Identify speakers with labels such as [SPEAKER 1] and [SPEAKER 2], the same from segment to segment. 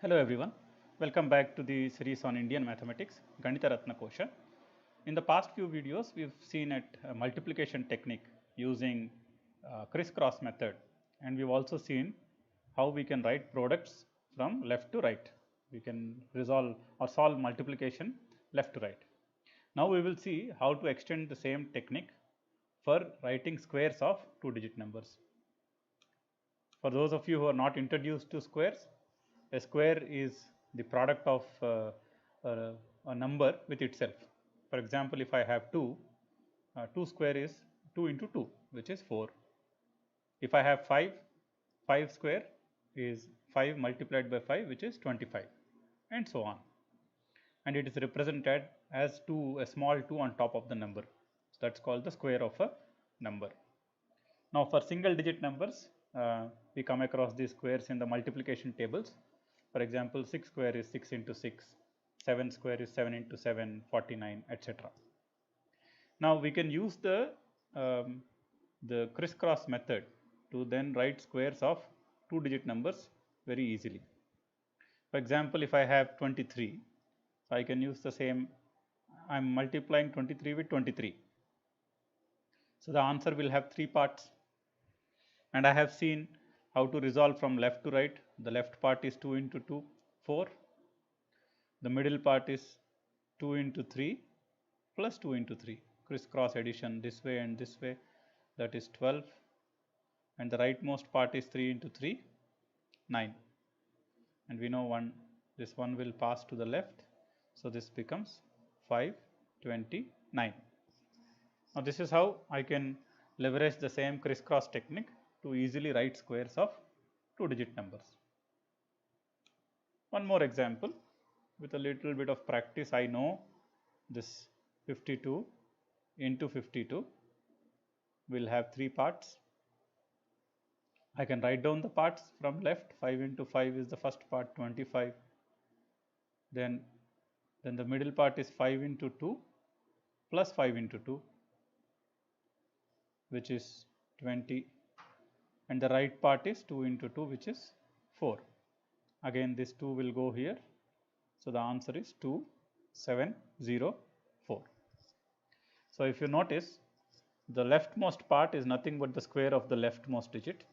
[SPEAKER 1] Hello everyone, welcome back to the series on Indian mathematics, Ganita Ratna Kosha. In the past few videos, we've seen a multiplication technique using crisscross method, and we've also seen how we can write products from left to right. We can resolve or solve multiplication left to right. Now we will see how to extend the same technique for writing squares of two-digit numbers. For those of you who are not introduced to squares, a square is the product of a number with itself. For example, if I have 2, 2 square is 2 into 2, which is 4. If I have 5, 5 square is 5 multiplied by 5, which is 25, and so on. And it is represented as a small 2 on top of the number. So that's called the square of a number. Now for single digit numbers, we come across these squares in the multiplication tables. For example, 6 square is 6 into 6, 7 square is 7 into 7, 49, etc. Now we can use the crisscross method to then write squares of two-digit numbers very easily. For example, if I have 23, so I can use the same, I am multiplying 23 with 23. So the answer will have 3 parts, and I have seen how to resolve from left to right. The left part is 2 into 2, 4. The middle part is 2 into 3 plus 2 into 3. Crisscross addition this way and this way, that is 12. And the rightmost part is 3 into 3, 9. And we know this one will pass to the left. So this becomes 529. Now this is how I can leverage the same crisscross technique to easily write squares of two-digit numbers. One more example. With a little bit of practice, I know this 52 into 52 will have 3 parts. I can write down the parts from left. 5 into 5 is the first part, 25. Then the middle part is 5 into 2 plus 5 into 2, which is 20. And the right part is 2 into 2, which is 4. Again, this 2 will go here. So the answer is 2704. So if you notice, the leftmost part is nothing but the square of the leftmost digit.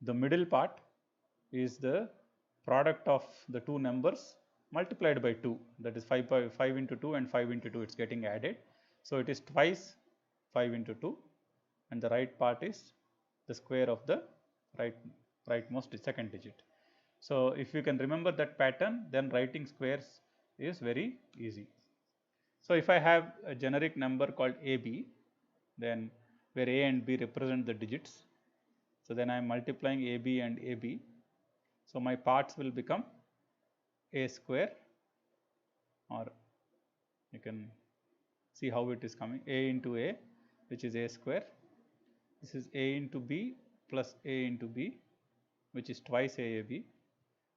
[SPEAKER 1] The middle part is the product of the two numbers multiplied by 2, that is 5 into 2 and 5 into 2, it's getting added. So it is twice 5 into 2, and the right part is the square of the rightmost second digit. So if you can remember that pattern, then writing squares is very easy. So if I have a generic number called AB, then where A and B represent the digits, so then I am multiplying AB and AB. So my parts will become A square, or you can see how it is coming, A into A, which is A square. This is A into B plus A into B, which is twice AAB,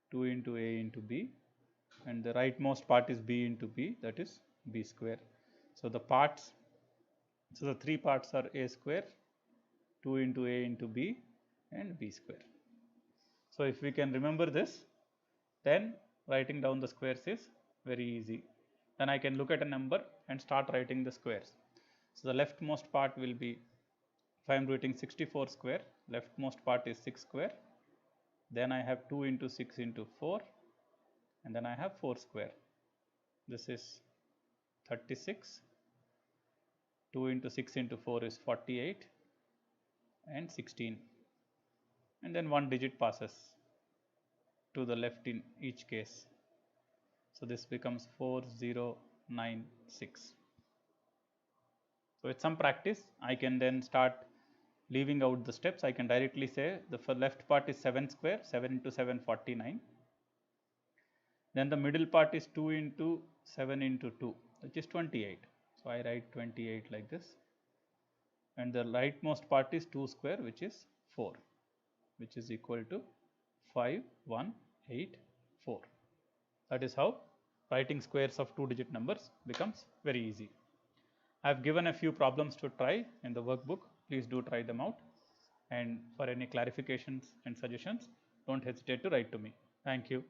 [SPEAKER 1] 2 into A into B, and the rightmost part is B into B, that is B square. So the 3 parts are A square, 2 into A into B, and B square. So if we can remember this, then writing down the squares is very easy. Then I can look at a number and start writing the squares. So the leftmost part will be, if I am writing 64 square, leftmost part is 6 square. Then I have 2 into 6 into 4, and then I have 4 square. This is 36. 2 into 6 into 4 is 48, and 16. And then one digit passes to the left in each case. So this becomes 4096. So with some practice, I can then start leaving out the steps. I can directly say the left part is 7 square, 7 into 7, 49. Then the middle part is 2 into 7 into 2, which is 28. So I write 28 like this. And the rightmost part is 2 square, which is 4, which is equal to 5184. That is how writing squares of two-digit numbers becomes very easy. I have given a few problems to try in the workbook. Please do try them out. And for any clarifications and suggestions, don't hesitate to write to me. Thank you.